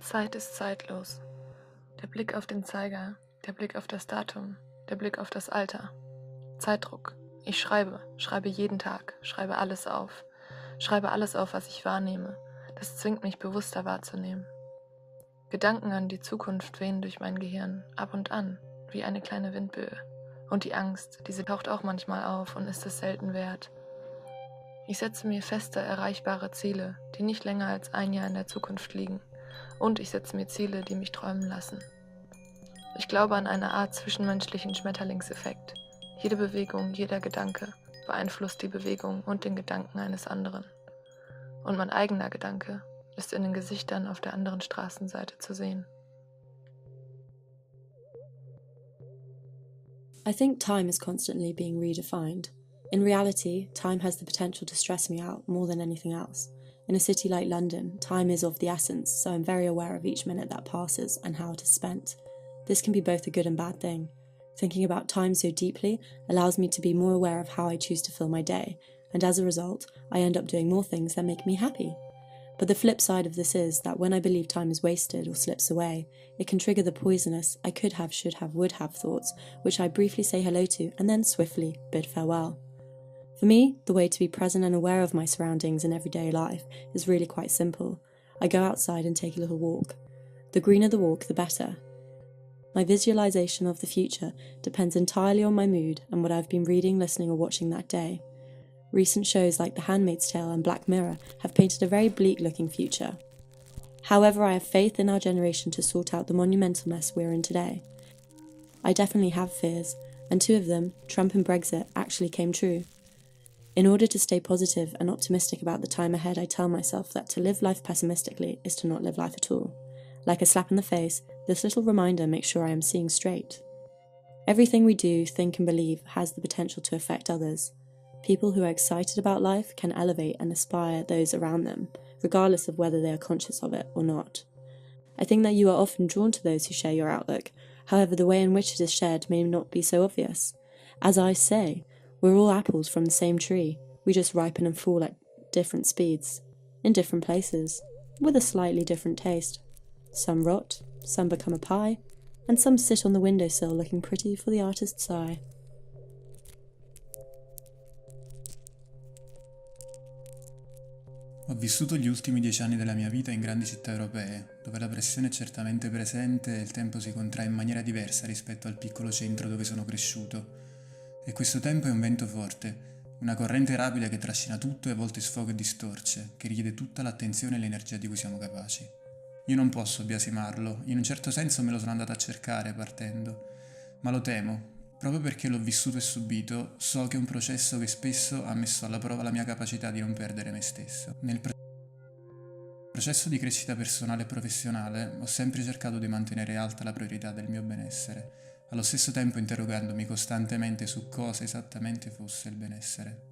Zeit ist zeitlos. Der Blick auf den Zeiger, der Blick auf das Datum, der Blick auf das Alter. Zeitdruck. Ich schreibe jeden Tag, schreibe alles auf, was ich wahrnehme. Das zwingt mich bewusster wahrzunehmen. Gedanken an die Zukunft wehen durch mein Gehirn, ab und an, wie eine kleine Windböe. Und die Angst, diese taucht auch manchmal auf und ist es selten wert. Ich setze mir feste, erreichbare Ziele, die nicht länger als ein Jahr in der Zukunft liegen. Und ich setze mir Ziele, die mich träumen lassen. Ich glaube an eine Art zwischenmenschlichen Schmetterlingseffekt. Jede Bewegung, jeder Gedanke beeinflusst die Bewegung und den Gedanken eines anderen. Und mein eigener Gedanke ist in den Gesichtern auf der anderen Straßenseite zu sehen. I think time is constantly being redefined. In reality, time has the potential to stress me out more than anything else. In a city like London, time is of the essence, so I'm very aware of each minute that passes and how it is spent. This can be both a good and bad thing. Thinking about time so deeply allows me to be more aware of how I choose to fill my day, and as a result, I end up doing more things that make me happy. But the flip side of this is that when I believe time is wasted or slips away, it can trigger the poisonous I could have, should have, would have thoughts, which I briefly say hello to and then swiftly bid farewell. For me, the way to be present and aware of my surroundings in everyday life is really quite simple. I go outside and take a little walk. The greener the walk, the better. My visualization of the future depends entirely on my mood and what I've been reading, listening or watching that day. Recent shows like The Handmaid's Tale and Black Mirror have painted a very bleak-looking future. However, I have faith in our generation to sort out the monumental mess we're in today. I definitely have fears, and two of them, Trump and Brexit, actually came true. In order to stay positive and optimistic about the time ahead, I tell myself that to live life pessimistically is to not live life at all. Like a slap in the face, this little reminder makes sure I am seeing straight. Everything we do, think and believe has the potential to affect others. People who are excited about life can elevate and inspire those around them, regardless of whether they are conscious of it or not. I think that you are often drawn to those who share your outlook, however the way in which it is shared may not be so obvious. As I say, we're all apples from the same tree, we just ripen and fall at different speeds, in different places, with a slightly different taste. Some rot, some become a pie, and some sit on the windowsill looking pretty for the artist's eye. Ho vissuto gli ultimi 10 anni della mia vita in grandi città europee, dove la pressione è certamente presente e il tempo si contrae in maniera diversa rispetto al piccolo centro dove sono cresciuto. E questo tempo è un vento forte, una corrente rapida che trascina tutto e a volte sfoga e distorce, che richiede tutta l'attenzione e l'energia di cui siamo capaci. Io non posso biasimarlo, in un certo senso me lo sono andato a cercare partendo, ma lo temo. Proprio perché l'ho vissuto e subito, so che è un processo che spesso ha messo alla prova la mia capacità di non perdere me stesso. Nel processo di crescita personale e professionale ho sempre cercato di mantenere alta la priorità del mio benessere, allo stesso tempo interrogandomi costantemente su cosa esattamente fosse il benessere.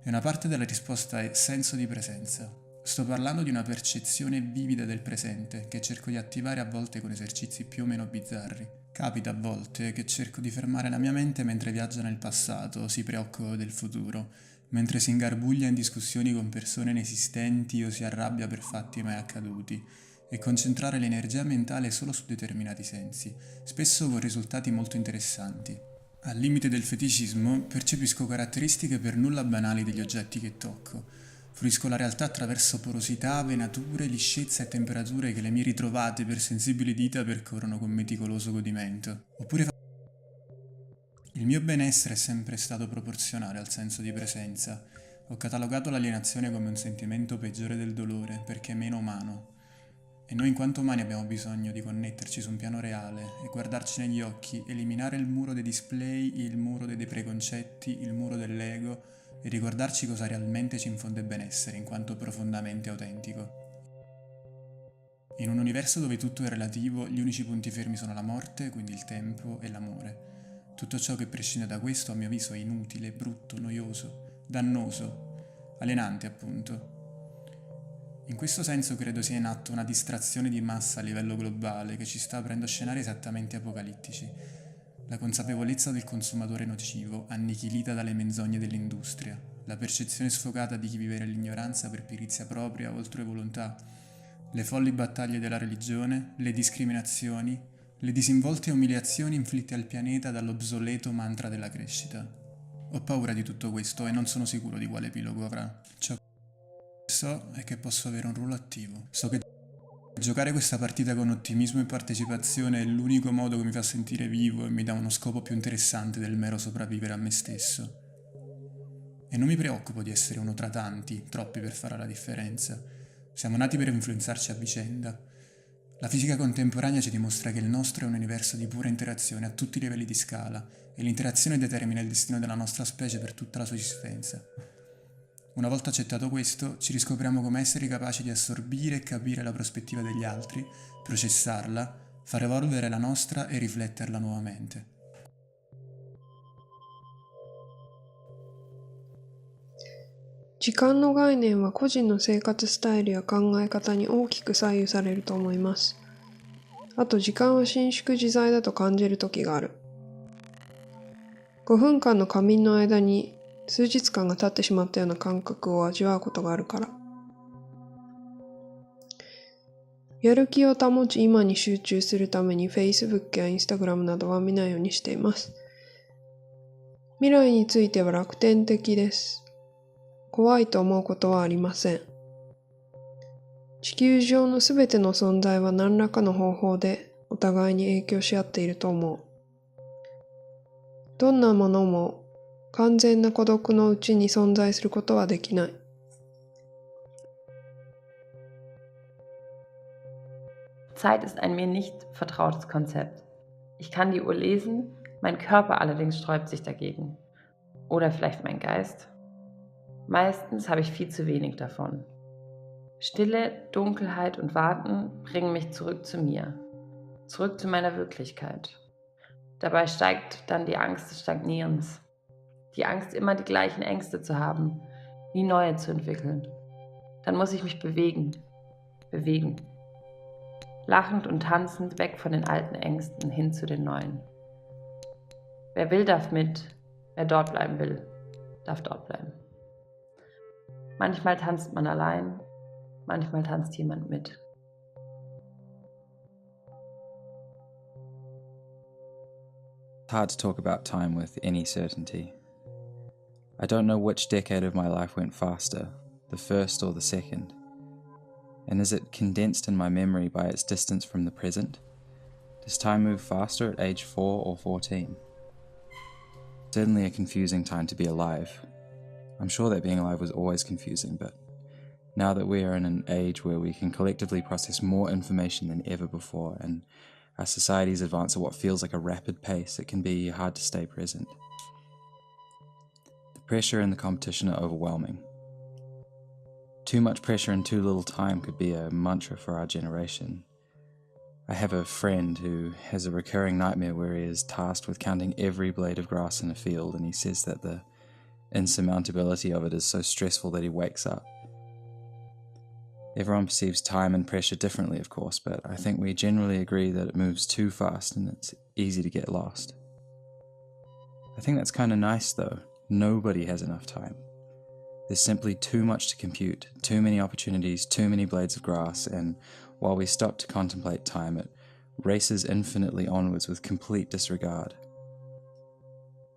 E una parte della risposta è senso di presenza. Sto parlando di una percezione vivida del presente che cerco di attivare a volte con esercizi più o meno bizzarri. Capita a volte che cerco di fermare la mia mente mentre viaggia nel passato, si preoccupa del futuro, mentre si ingarbuglia in discussioni con persone inesistenti o si arrabbia per fatti mai accaduti, e concentrare l'energia mentale solo su determinati sensi, spesso con risultati molto interessanti. Al limite del feticismo percepisco caratteristiche per nulla banali degli oggetti che tocco. Fruisco la realtà attraverso porosità, venature, liscezza e temperature che le mie ritrovate per sensibili dita percorrono con meticoloso godimento. Oppure il mio benessere è sempre stato proporzionale al senso di presenza. Ho catalogato l'alienazione come un sentimento peggiore del dolore, perché è meno umano. E noi in quanto umani abbiamo bisogno di connetterci su un piano reale e guardarci negli occhi, eliminare il muro dei display, il muro dei preconcetti, il muro dell'ego, e ricordarci cosa realmente ci infonde benessere in quanto profondamente autentico. In un universo dove tutto è relativo, gli unici punti fermi sono la morte, quindi il tempo e l'amore. Tutto ciò che prescinde da questo, a mio avviso, è inutile, brutto, noioso, dannoso, alienante appunto. In questo senso credo sia in atto una distrazione di massa a livello globale che ci sta aprendo scenari esattamente apocalittici. La consapevolezza del consumatore nocivo, annichilita dalle menzogne dell'industria, la percezione sfocata di chi vive nell'ignoranza per perizia propria o altrui volontà, le folli battaglie della religione, le discriminazioni, le disinvolte umiliazioni inflitte al pianeta dall'obsoleto mantra della crescita. Ho paura di tutto questo e non sono sicuro di quale epilogo avrà. Ciò che so è che posso avere un ruolo attivo. So che giocare questa partita con ottimismo e partecipazione è l'unico modo che mi fa sentire vivo e mi dà uno scopo più interessante del mero sopravvivere a me stesso. E non mi preoccupo di essere uno tra tanti, troppi per fare la differenza. Siamo nati per influenzarci a vicenda. La fisica contemporanea ci dimostra che il nostro è un universo di pura interazione a tutti i livelli di scala e l'interazione determina il destino della nostra specie per tutta la sua esistenza. Una volta accettato questo, ci riscopriamo come esseri capaci di assorbire e capire la prospettiva degli altri, processarla, far evolvere la nostra e rifletterla nuovamente. 時間の概念は個人の生活スタイルや考え方に大きく左右されると思います。あと時間は伸縮自在だと感じる時がある。5分間の仮眠の間に数日間が経ってしまったような感覚を味わうことがあるから。やる気を保ち今に集中するために Facebook や Instagram などは見ないようにしています。未来については楽天的です。怖いと思うことはありません。地球上のすべての存在は何らかの方法でお互いに影響し合っていると思う。どんなものも完全な孤独のうちに存在することはできない。Zeit ist ein mir nicht vertrautes Konzept. Ich kann die Uhr lesen, mein Körper allerdings sträubt sich dagegen. Oder vielleicht mein Geist. Meistens habe ich viel zu wenig davon. Stille, Dunkelheit und Warten bringen mich zurück zu mir, zurück zu meiner Wirklichkeit. Dabei steigt dann die Angst des Stagnierens. Die Angst, immer die gleichen Ängste zu haben, nie neue zu entwickeln. Dann muss ich mich bewegen. Lachend und tanzend weg von den alten Ängsten hin zu den neuen. Wer will, darf mit. Wer dort bleiben will, darf dort bleiben. Manchmal tanzt man allein, manchmal tanzt jemand mit. It's hard to talk about time with any certainty. I don't know which decade of my life went faster, the first or the second. And is it condensed in my memory by its distance from the present? Does time move faster at age 4 or 14? Certainly a confusing time to be alive. I'm sure that being alive was always confusing, but now that we are in an age where we can collectively process more information than ever before, and our societies advance at what feels like a rapid pace, it can be hard to stay present. The pressure and the competition are overwhelming. Too much pressure and too little time could be a mantra for our generation. I have a friend who has a recurring nightmare where he is tasked with counting every blade of grass in a field, and he says that the insurmountability of it is so stressful that he wakes up. Everyone perceives time and pressure differently, of course, but I think we generally agree that it moves too fast and it's easy to get lost. I think that's kind of nice though. Nobody has enough time. There's simply too much to compute, too many opportunities, too many blades of grass, and while we stop to contemplate time, it races infinitely onwards with complete disregard.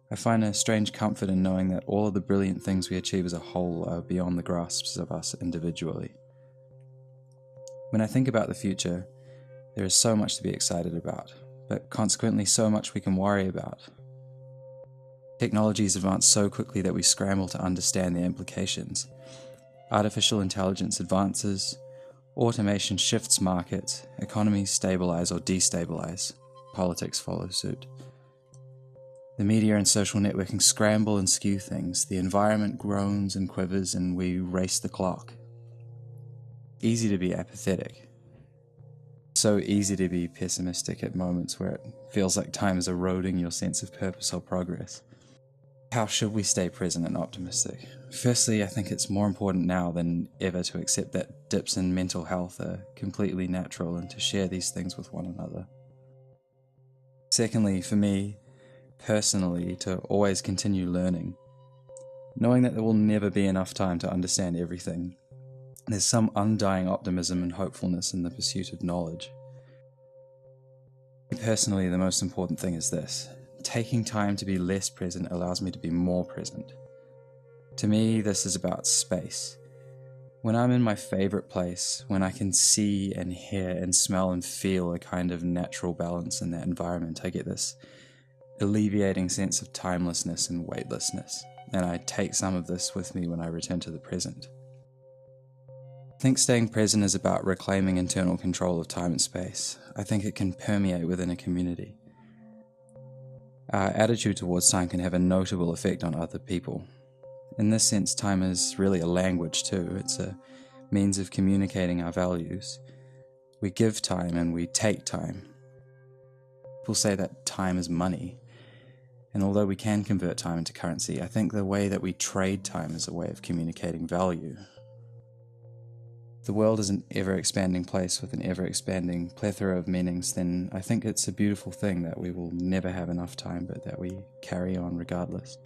I find a strange comfort in knowing that all of the brilliant things we achieve as a whole are beyond the grasps of us individually. When I think about the future, there is so much to be excited about, but consequently so much we can worry about. Technologies advance so quickly that we scramble to understand their implications. Artificial intelligence advances, automation shifts markets, economies stabilize or destabilize, politics follow suit. The media and social networking scramble and skew things, the environment groans and quivers, and we race the clock. Easy to be apathetic. So easy to be pessimistic at moments where it feels like time is eroding your sense of purpose or progress. How should we stay present and optimistic? Firstly, I think it's more important now than ever to accept that dips in mental health are completely natural and to share these things with one another. Secondly, for me, personally, to always continue learning, knowing that there will never be enough time to understand everything. There's some undying optimism and hopefulness in the pursuit of knowledge. Personally, the most important thing is this: taking time to be less present allows me to be more present. To me, this is about space. When I'm in my favorite place, when I can see and hear and smell and feel a kind of natural balance in that environment, I get this alleviating sense of timelessness and weightlessness, and I take some of this with me when I return to the present. I think staying present is about reclaiming internal control of time and space. I think it can permeate within a community. Our attitude towards time can have a notable effect on other people. In this sense, time is really a language too. It's a means of communicating our values. We give time and we take time. People say that time is money. And although we can convert time into currency, I think the way that we trade time is a way of communicating value. The world is an ever-expanding place with an ever-expanding plethora of meanings, then I think it's a beautiful thing that we will never have enough time, but that we carry on regardless.